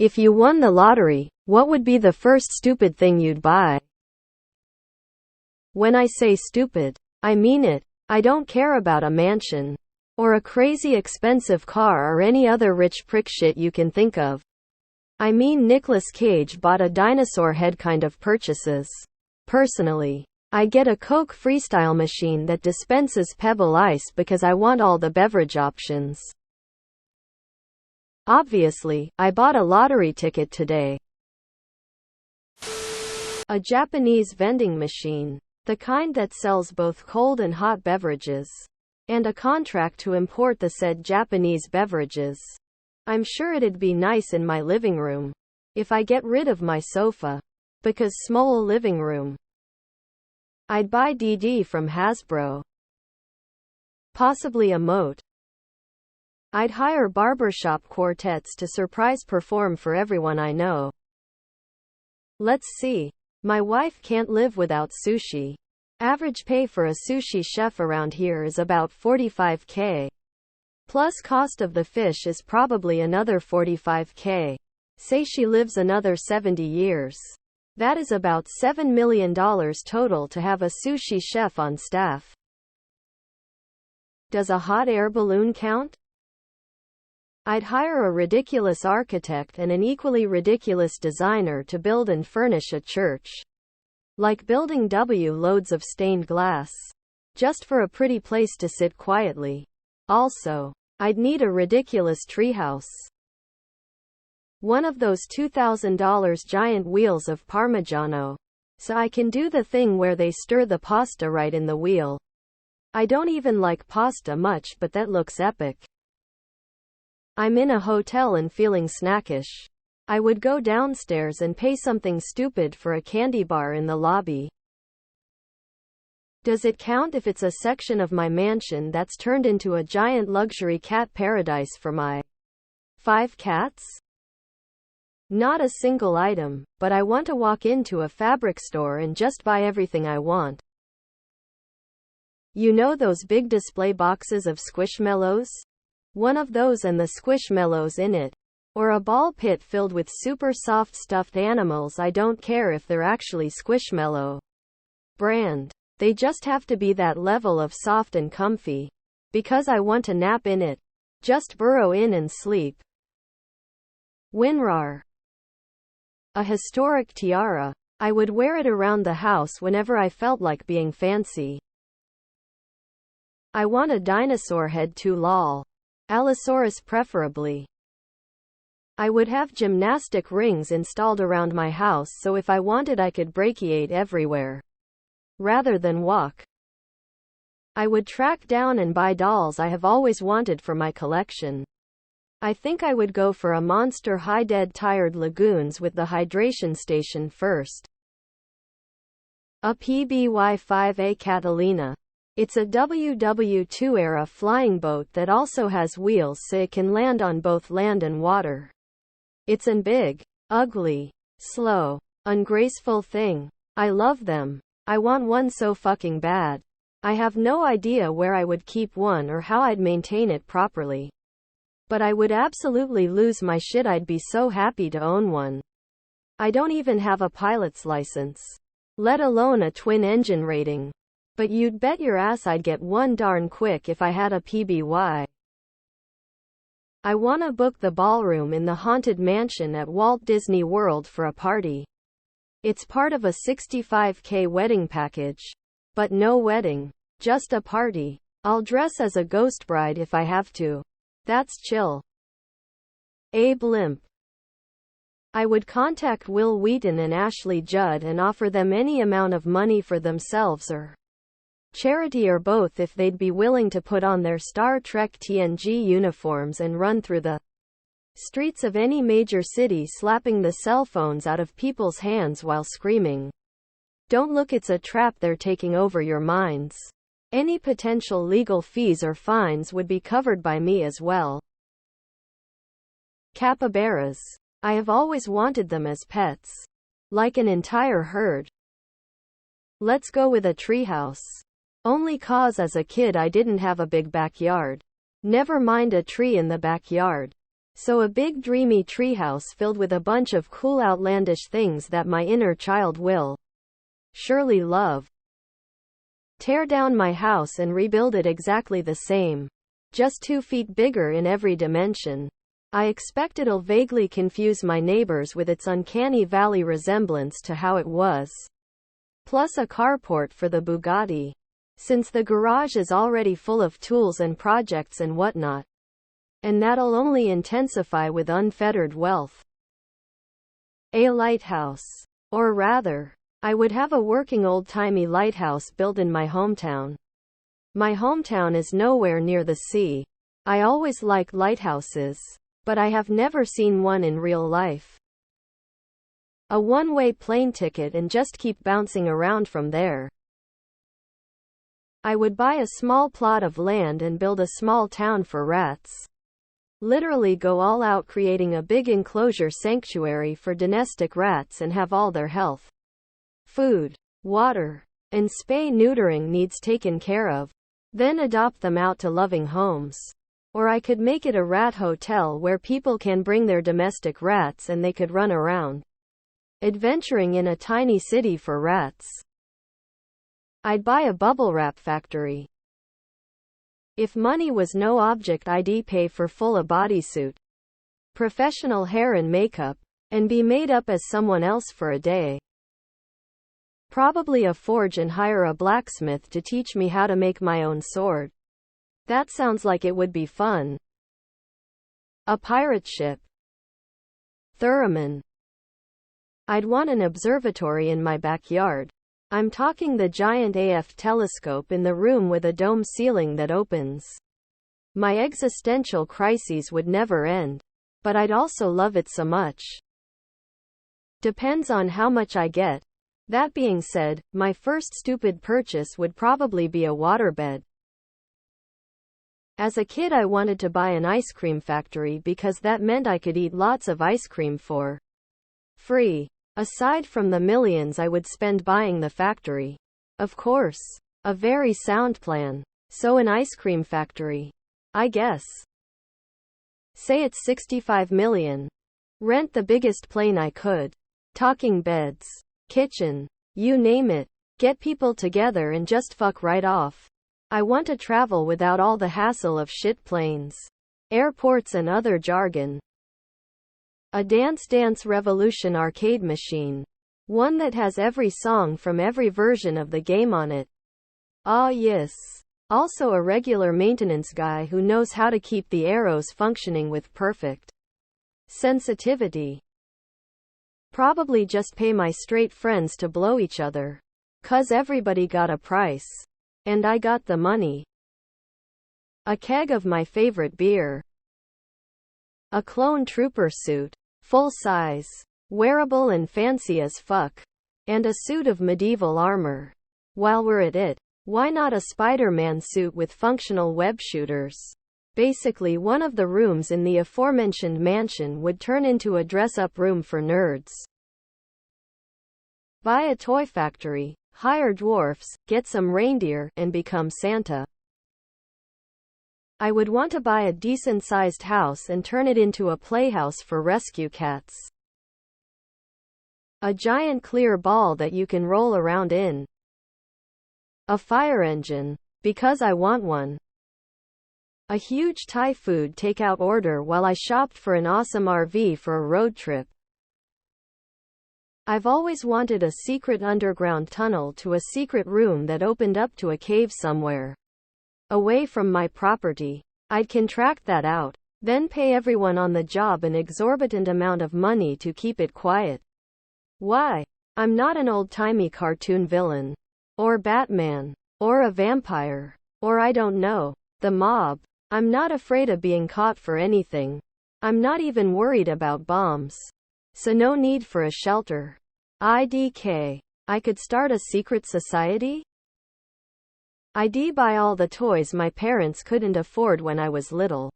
If you won the lottery, what would be the first stupid thing you'd buy? When I say stupid, I mean it. I don't care about a mansion, or a crazy expensive car or any other rich prick shit you can think of. I mean Nicolas Cage bought a dinosaur head kind of purchases. Personally, I get a Coke Freestyle machine that dispenses Pebble Ice because I want all the beverage options. Obviously, I bought a lottery ticket today. A Japanese vending machine, the kind that sells both cold and hot beverages, and a contract to import the said Japanese beverages. I'm sure it'd be nice in my living room, if I get rid of my sofa, because small living room. I'd buy DD from Hasbro. Possibly a moat. I'd hire barbershop quartets to surprise perform for everyone I know. Let's see. My wife can't live without sushi. Average pay for a sushi chef around here is about $45K. Plus cost of the fish is probably another $45K. Say she lives another 70 years. That is about $7 million total to have a sushi chef on staff. Does a hot air balloon count? I'd hire a ridiculous architect and an equally ridiculous designer to build and furnish a church. Like building loads of stained glass. Just for a pretty place to sit quietly. Also, I'd need a ridiculous treehouse. One of those $2,000 giant wheels of Parmigiano. So I can do the thing where they stir the pasta right in the wheel. I don't even like pasta much, but that looks epic. I'm in a hotel and feeling snackish. I would go downstairs and pay something stupid for a candy bar in the lobby. Does it count if it's a section of my mansion that's turned into a giant luxury cat paradise for my 5 cats? Not a single item, but I want to walk into a fabric store and just buy everything I want. You know those big display boxes of Squishmallows? One of those and the Squishmallows in it. Or a ball pit filled with super soft stuffed animals. I don't care if they're actually Squishmallow brand. They just have to be that level of soft and comfy. Because I want to nap in it. Just burrow in and sleep. WinRAR. A historic tiara. I would wear it around the house whenever I felt like being fancy. I want a dinosaur head too, lol. Allosaurus preferably. I would have gymnastic rings installed around my house so if I wanted I could brachiate everywhere. Rather than walk. I would track down and buy dolls I have always wanted for my collection. I think I would go for a Monster High Dead Tired Lagoons with the hydration station first. A PBY-5A Catalina. It's a WW2 era flying boat that also has wheels so it can land on both land and water. It's an big, ugly, slow, ungraceful thing. I love them. I want one so fucking bad. I have no idea where I would keep one or how I'd maintain it properly. But I would absolutely lose my shit. I'd be so happy to own one. I don't even have a pilot's license. Let alone a twin engine rating. But you'd bet your ass I'd get one darn quick if I had a PBY. I wanna book the ballroom in the Haunted Mansion at Walt Disney World for a party. It's part of a $65K wedding package. But no wedding. Just a party. I'll dress as a ghost bride if I have to. That's chill. Abe Limp. I would contact Will Wheaton and Ashley Judd and offer them any amount of money for themselves or charity or both if they'd be willing to put on their Star Trek TNG uniforms and run through the streets of any major city slapping the cell phones out of people's hands while screaming, "Don't look, it's a trap, they're taking over your minds." Any potential legal fees or fines would be covered by me as well. Capybaras. I have always wanted them as pets. Like an entire herd. Let's go with a treehouse. Only cause as a kid I didn't have a big backyard. Never mind a tree in the backyard. So a big dreamy treehouse filled with a bunch of cool outlandish things that my inner child will surely love. Tear down my house and rebuild it exactly the same. Just 2 feet bigger in every dimension. I expect it'll vaguely confuse my neighbors with its uncanny valley resemblance to how it was. Plus a carport for the Bugatti. Since the garage is already full of tools and projects and whatnot. And that'll only intensify with unfettered wealth. A lighthouse. Or rather, I would have a working old-timey lighthouse built in my hometown. My hometown is nowhere near the sea. I always liked lighthouses, but I have never seen one in real life. A one-way plane ticket and just keep bouncing around from there. I would buy a small plot of land and build a small town for rats. Literally go all out creating a big enclosure sanctuary for domestic rats and have all their health, food, water, and spay-neutering needs taken care of. Then adopt them out to loving homes. Or I could make it a rat hotel where people can bring their domestic rats and they could run around, adventuring in a tiny city for rats. I'd buy a bubble wrap factory. If money was no object, I'd pay for full a bodysuit, professional hair and makeup, and be made up as someone else for a day. Probably a forge and hire a blacksmith to teach me how to make my own sword. That sounds like it would be fun. A pirate ship. Theremin. I'd want an observatory in my backyard. I'm talking the giant AF telescope in the room with a dome ceiling that opens. My existential crises would never end. But I'd also love it so much. Depends on how much I get. That being said, my first stupid purchase would probably be a waterbed. As a kid, I wanted to buy an ice cream factory because that meant I could eat lots of ice cream for free. Aside from the millions I would spend buying the factory. Of course. A very sound plan. So an ice cream factory. I guess. Say it's 65 million. Rent the biggest plane I could. Talking beds. Kitchen. You name it. Get people together and just fuck right off. I want to travel without all the hassle of shit planes, airports and other jargon. A Dance Dance Revolution arcade machine. One that has every song from every version of the game on it. Ah yes. Also a regular maintenance guy who knows how to keep the arrows functioning with perfect sensitivity. Probably just pay my straight friends to blow each other. 'Cause everybody got a price. And I got the money. A keg of my favorite beer. A clone trooper suit. Full size. Wearable and fancy as fuck. And a suit of medieval armor. While we're at it, why not a Spider-Man suit with functional web shooters? Basically, one of the rooms in the aforementioned mansion would turn into a dress-up room for nerds. Buy a toy factory, hire dwarfs, get some reindeer, and become Santa. I would want to buy a decent-sized house and turn it into a playhouse for rescue cats. A giant clear ball that you can roll around in. A fire engine, because I want one. A huge Thai food takeout order while I shopped for an awesome RV for a road trip. I've always wanted a secret underground tunnel to a secret room that opened up to a cave somewhere away from my property. I'd contract that out, then pay everyone on the job an exorbitant amount of money to keep it quiet. Why? I'm not an old-timey cartoon villain. Or Batman. Or a vampire. Or I don't know. The mob. I'm not afraid of being caught for anything. I'm not even worried about bombs. So no need for a shelter. IDK. I could start a secret society? I'd buy all the toys my parents couldn't afford when I was little.